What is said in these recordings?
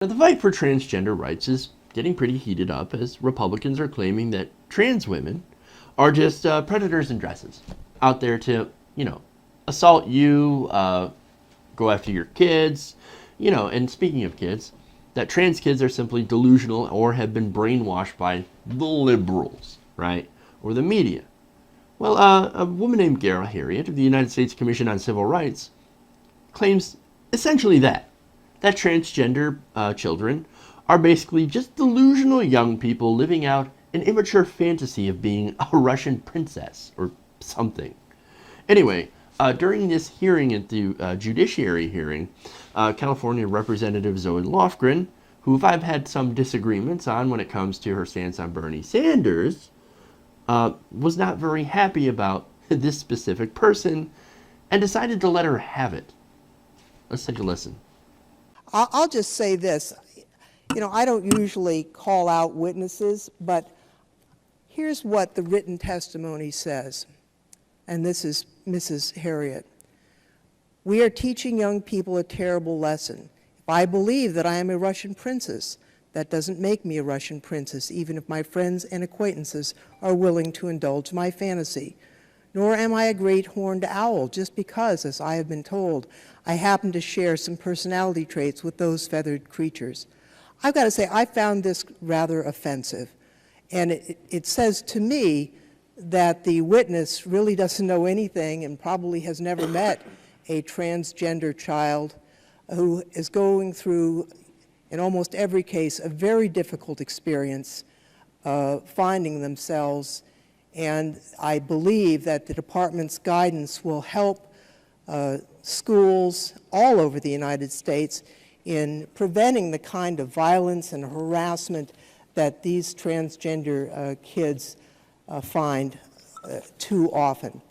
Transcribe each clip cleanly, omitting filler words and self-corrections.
Now, the fight for transgender rights is getting pretty heated up as Republicans are claiming that trans women are just predators in dresses out there to, assault you, go after your kids, and speaking of kids, that trans kids are simply delusional or have been brainwashed by the liberals, right? Or the media. Well, a woman named Heriot of the United States Commission on Civil Rights claims essentially that transgender children are basically just delusional young people living out an immature fantasy of being a Russian princess or something. Anyway, during this hearing at the judiciary hearing, California Representative Zoe Lofgren, who I've had some disagreements on when it comes to her stance on Bernie Sanders, was not very happy about this specific person and decided to let her have it. Let's take a listen. I'll just say this. I don't usually call out witnesses, but here's what the written testimony says. And this is Mrs. Heriot. We are teaching young people a terrible lesson. If I believe that I am a Russian princess, that doesn't make me a Russian princess, even if my friends and acquaintances are willing to indulge my fantasy. Nor am I a great horned owl, just because, as I have been told, I happen to share some personality traits with those feathered creatures. I've got to say, I found this rather offensive. And it says to me that the witness really doesn't know anything and probably has never met a transgender child who is going through, in almost every case, a very difficult experience finding themselves. And I believe that the department's guidance will help schools all over the United States in preventing the kind of violence and harassment that these transgender kids find too often.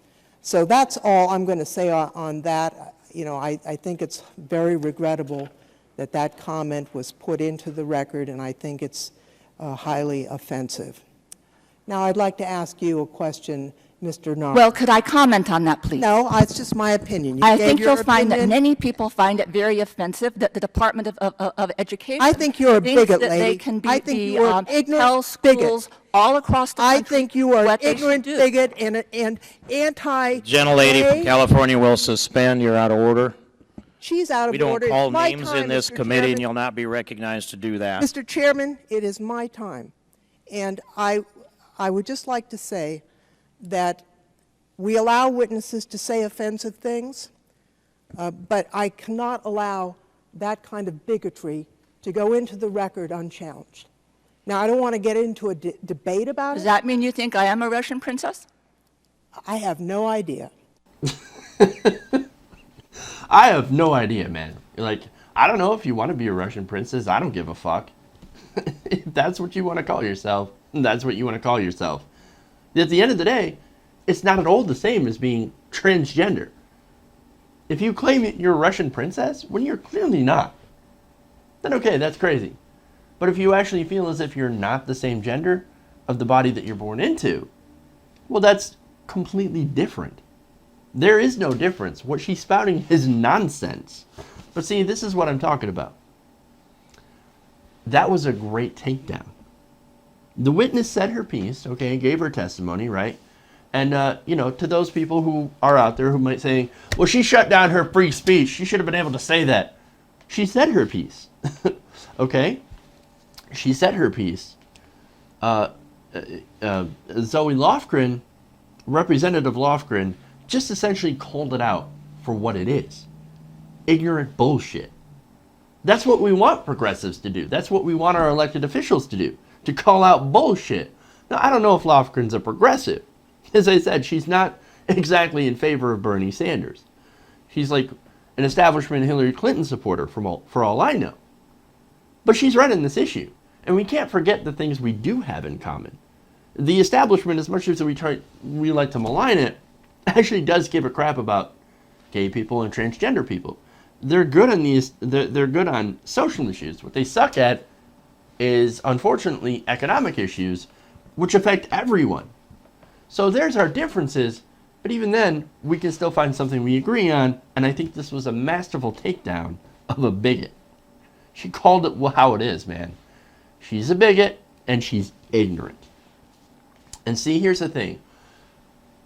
So that's all I'm going to say on that. I think it's very regrettable that that comment was put into the record, and I think it's highly offensive. Now, I'd like to ask you a question, Mr. Narr. Well, could I comment on that, please? No, it's just my opinion. I think you'll find that many people find it very offensive that the Department of Education I think you're a thinks bigot, that lady. they can I think you are an ignorant tell schools bigot. all across the country I think you are an what they should ignorant do. bigot and anti. Gentlelady from California will suspend. You're out of order. She's out of We don't order. call It's my names time, in this Mr. committee, Chairman. and you'll not be recognized to do that. Mr. Chairman, it is my time. And I would just like to say that we allow witnesses to say offensive things, but I cannot allow that kind of bigotry to go into the record unchallenged. Now, I don't want to get into a debate about Does it. that mean you think I am a Russian princess? I have no idea. I have no idea, man. I don't know if you want to be a Russian princess. I don't give a fuck. If that's what you want to call yourself, that's what you want to call yourself. At the end of the day, it's not at all the same as being transgender. If you claim you're a Russian princess when you're clearly not, then okay, that's crazy. But if you actually feel as if you're not the same gender of the body that you're born into, well, that's completely different. There is no difference. What she's spouting is nonsense. But see, this is what I'm talking about. That was a great takedown. The witness said her piece, okay, gave her testimony, right? And, to those people who are out there who might say, well, she shut down her free speech. She should have been able to say that. She said her piece, okay? She said her piece. Zoe Lofgren, Representative Lofgren, just essentially called it out for what it is. Ignorant bullshit. That's what we want progressives to do. That's what we want our elected officials to do, to call out bullshit. Now, I don't know if Lofgren's a progressive. As I said, she's not exactly in favor of Bernie Sanders. She's like an establishment Hillary Clinton supporter for all I know. But she's right on this issue. And we can't forget the things we do have in common. The establishment, as much as we like to malign it, actually does give a crap about gay people and transgender people. They're good on they're good on social issues. What they suck at is, unfortunately, economic issues, which affect everyone. So there's our differences, but even then, we can still find something we agree on, and I think this was a masterful takedown of a bigot. She called it how it is, man. She's a bigot and she's ignorant. And see, here's the thing.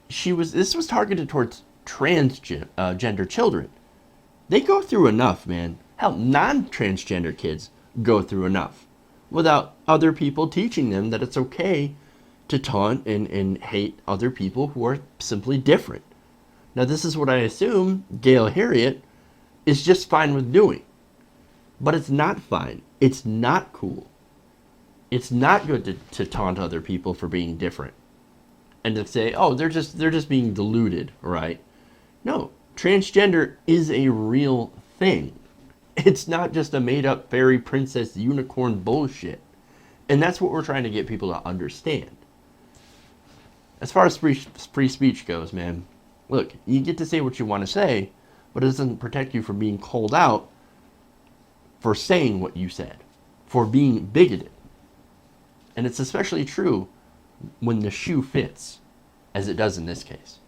This was targeted towards transgender children. They go through enough, man. Hell, non-transgender kids go through enough without other people teaching them that it's okay to taunt and hate other people who are simply different. Now, this is what I assume Gail Heriot is just fine with doing. But it's not fine. It's not cool. It's not good to taunt other people for being different. And to say, oh, they're just being deluded, right? No, transgender is a real thing. It's not just a made-up fairy princess unicorn bullshit. And that's what we're trying to get people to understand. As far as free speech goes, man, look, you get to say what you want to say, but it doesn't protect you from being called out for saying what you said, for being bigoted. And it's especially true when the shoe fits, as it does in this case.